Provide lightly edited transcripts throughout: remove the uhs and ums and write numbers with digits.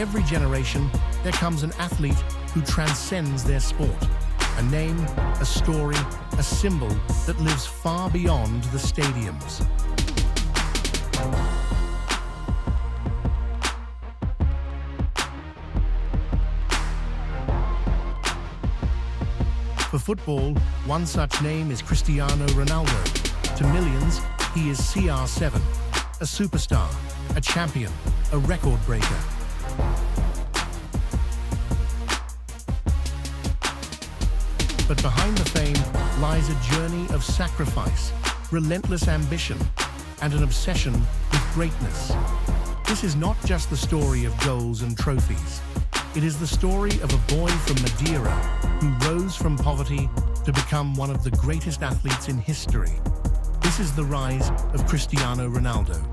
every generation, there comes an athlete who transcends their sport. A name, a story, a symbol that lives far beyond the stadiums. For football, one such name is Cristiano Ronaldo. To millions, he is CR7, a superstar, a champion, a record breaker. But behind the fame lies a journey of sacrifice, relentless ambition, and an obsession with greatness. This is not just the story of goals and trophies. It is the story of a boy from Madeira who rose from poverty to become one of the greatest athletes in history. This is the rise of Cristiano Ronaldo.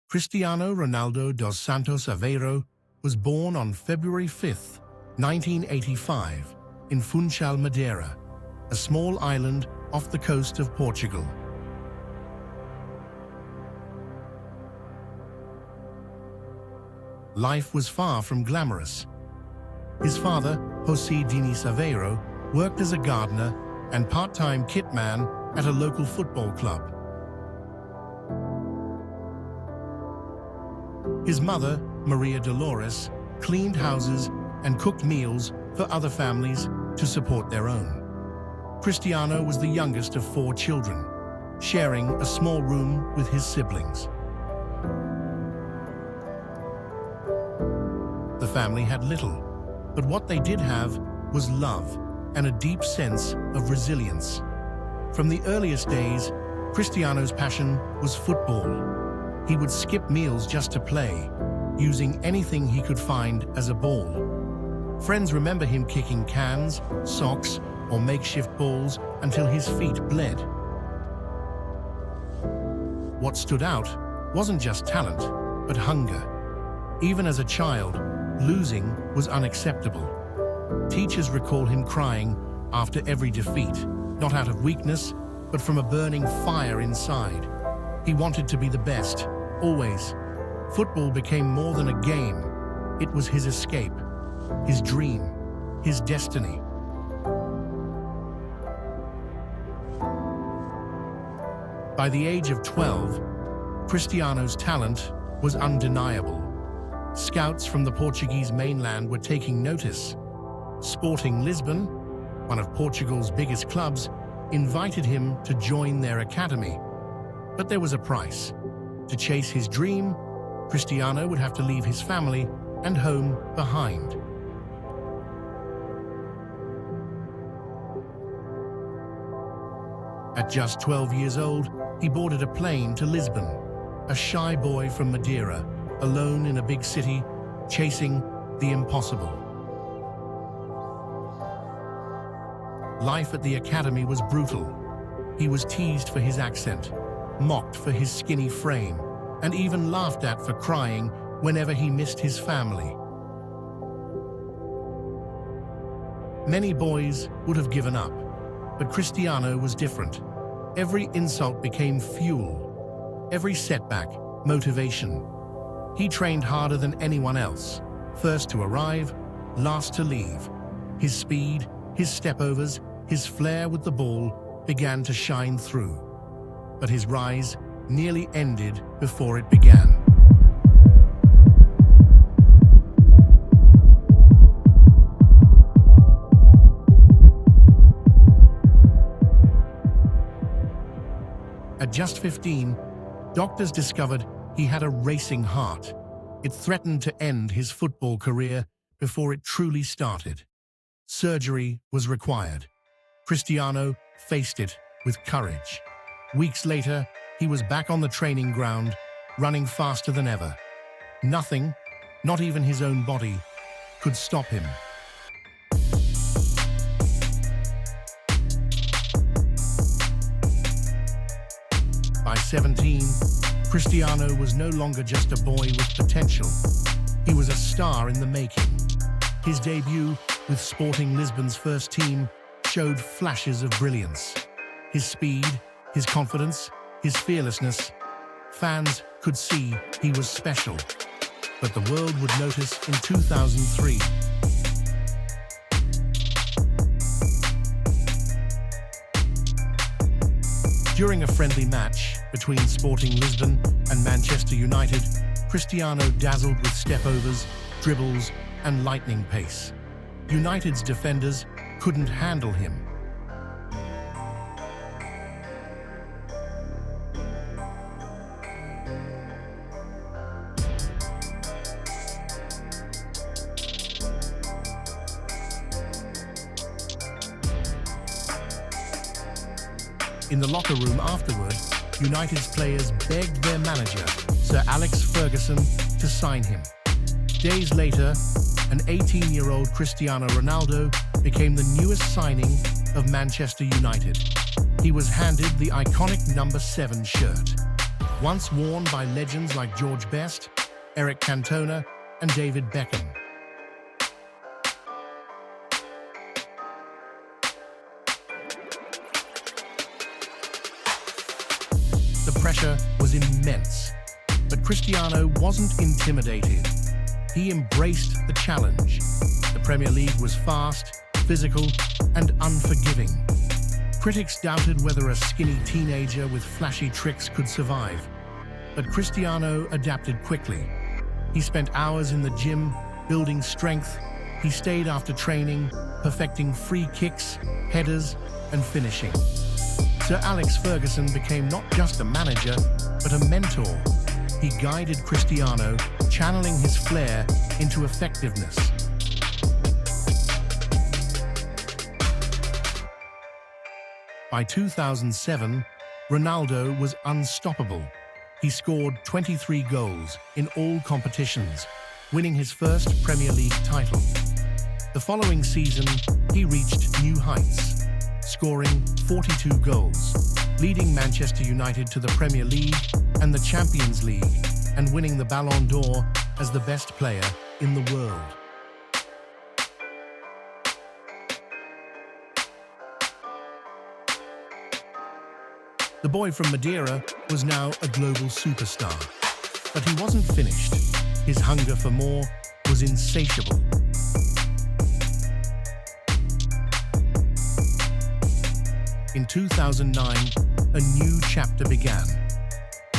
Cristiano Ronaldo dos Santos Aveiro was born on February 5, 1985, in Funchal, Madeira, a small island off the coast of Portugal. Life was far from glamorous. His father, José Diniz Aveiro, worked as a gardener and part-time kit man at a local football club. His mother, Maria Dolores, cleaned houses and cooked meals for other families to support their own. Cristiano was the youngest of 4 children, sharing a small room with his siblings. The family had little, but what they did have was love and a deep sense of resilience. From the earliest days, Cristiano's passion was football. He would skip meals just to play, using anything he could find as a ball. Friends remember him kicking cans, socks, or makeshift balls until his feet bled. What stood out wasn't just talent, but hunger. Even as a child, losing was unacceptable. Teachers recall him crying after every defeat, not out of weakness, but from a burning fire inside. He wanted to be the best, always. Football became more than a game. It was his escape, his dream, his destiny. By the age of 12, Cristiano's talent was undeniable. Scouts from the Portuguese mainland were taking notice. Sporting Lisbon, one of Portugal's biggest clubs, invited him to join their academy. But there was a price. To chase his dream, Cristiano would have to leave his family and home behind. At just 12 years old, he boarded a plane to Lisbon, a shy boy from Madeira, alone in a big city, chasing the impossible. Life at the academy was brutal. He was teased for his accent, mocked for his skinny frame, and even laughed at for crying whenever he missed his family. Many boys would have given up, but Cristiano was different. Every insult became fuel, every setback, motivation. He trained harder than anyone else, first to arrive, last to leave. His speed, his step-overs, his flair with the ball began to shine through. But his rise nearly ended before it began. At just 15, doctors discovered he had a racing heart. It threatened to end his football career before it truly started. Surgery was required. Cristiano faced it with courage. Weeks later, he was back on the training ground, running faster than ever. Nothing, not even his own body, could stop him. By 17, Cristiano was no longer just a boy with potential. He was a star in the making. His debut with Sporting Lisbon's first team showed flashes of brilliance. His speed, His confidence, his fearlessness, fans could see he was special. But the world would notice in 2003. During a friendly match between Sporting Lisbon and Manchester United, Cristiano dazzled with step-overs, dribbles, and lightning pace. United's defenders couldn't handle him. In the locker room afterward, United's players begged their manager, Sir Alex Ferguson, to sign him. Days later, an 18-year-old Cristiano Ronaldo became the newest signing of Manchester United. He was handed the iconic number 7 shirt, once worn by legends like George Best, Eric Cantona, and David Beckham. The pressure was immense, but Cristiano wasn't intimidated. He embraced the challenge. The Premier League was fast, physical, and unforgiving. Critics doubted whether a skinny teenager with flashy tricks could survive. But Cristiano adapted quickly. He spent hours in the gym, building strength. He stayed after training, perfecting free kicks, headers, and finishing. Sir Alex Ferguson became not just a manager, but a mentor. He guided Cristiano, channeling his flair into effectiveness. By 2007, Ronaldo was unstoppable. He scored 23 goals in all competitions, winning his first Premier League title. The following season, he reached new heights, scoring 42 goals, leading Manchester United to the Premier League and the Champions League, and winning the Ballon d'Or as the best player in the world. The boy from Madeira was now a global superstar. But he wasn't finished. His hunger for more was insatiable. In 2009, a new chapter began.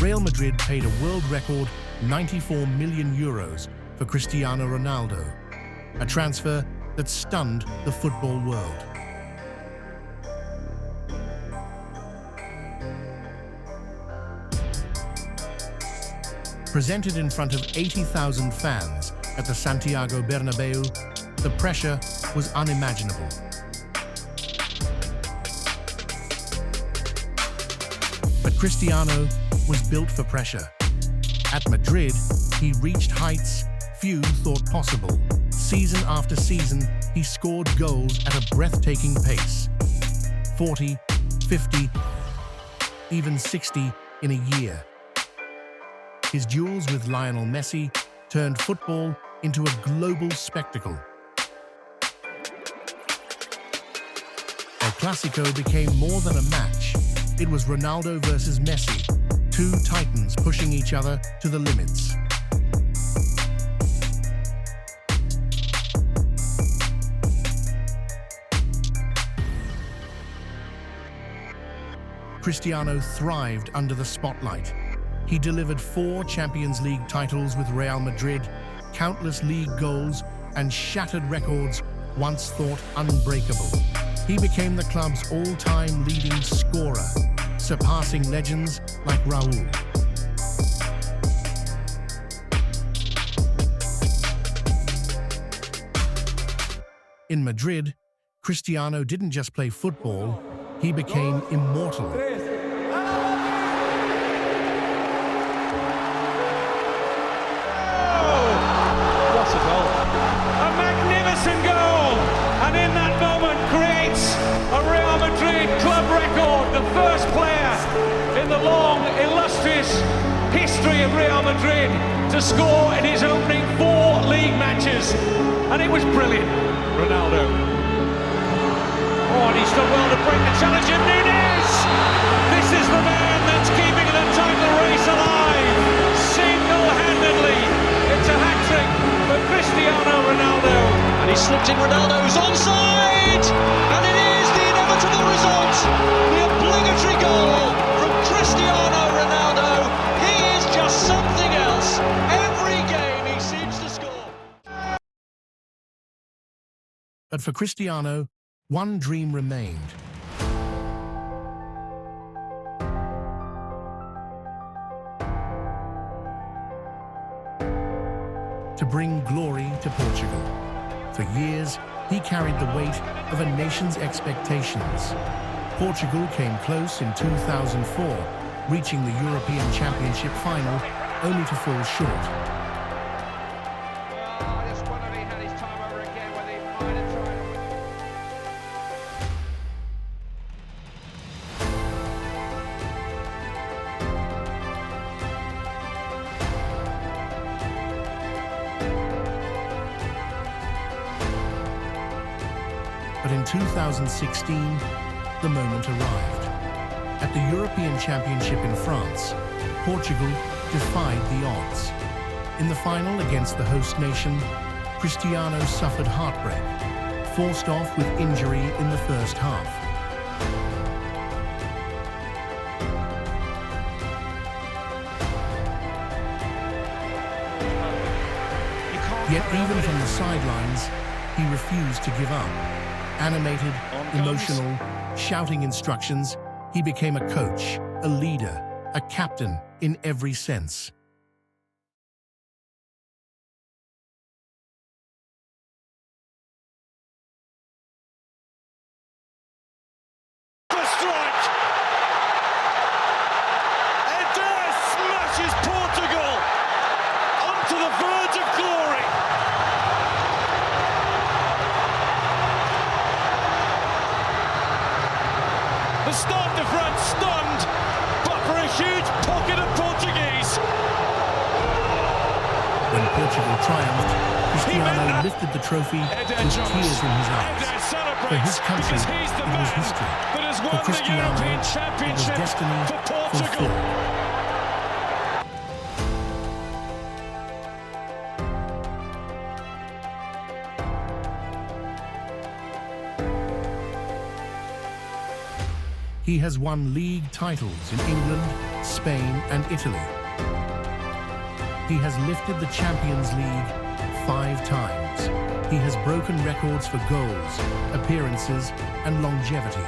Real Madrid paid a world record €94 million for Cristiano Ronaldo, a transfer that stunned the football world. Presented in front of 80,000 fans at the Santiago Bernabeu, the pressure was unimaginable. But Cristiano was built for pressure. At Madrid, he reached heights few thought possible. Season after season, he scored goals at a breathtaking pace. 40, 50, even 60 in a year. His duels with Lionel Messi turned football into a global spectacle. El Clasico became more than a match. It was Ronaldo versus Messi, two titans pushing each other to the limits. Cristiano thrived under the spotlight. He delivered 4 Champions League titles with Real Madrid, countless league goals, and shattered records once thought unbreakable. He became the club's all-time leading scorer, surpassing legends like Raul. In Madrid, Cristiano didn't just play football, he became immortal. The first player in the long, illustrious history of Real Madrid to score in his opening 4 league matches. And it was brilliant. Ronaldo. Oh, and he's done well to break the challenge of Nunes. This is the slipped in Ronaldo's onside, and it is the inevitable result. The obligatory goal from Cristiano Ronaldo. He is just something else. Every game he seems to score. But for Cristiano, one dream remained. To bring glory to Portugal. For years, he carried the weight of a nation's expectations. Portugal came close in 2004, reaching the European Championship final, only to fall short. I just wonder if he had his time over again, whether he might have tried. But in 2016, the moment arrived. At the European Championship in France, Portugal defied the odds. In the final against the host nation, Cristiano suffered heartbreak, forced off with injury in the first half. Yet even from the sidelines, he refused to give up. Animated, emotional, shouting instructions, he became a coach, a leader, a captain in every sense. The strike! Eder smashes Portugal onto the verge of glory. The Stade de France stunned, but for a huge pocket of Portuguese. When Portugal triumphed, Cristiano lifted the trophy with tears in his eyes. For his country, it was history. For Cristiano, it was destiny fulfilled. He has won league titles in England, Spain, and Italy. He has lifted the Champions League 5 times. He has broken records for goals, appearances, and longevity.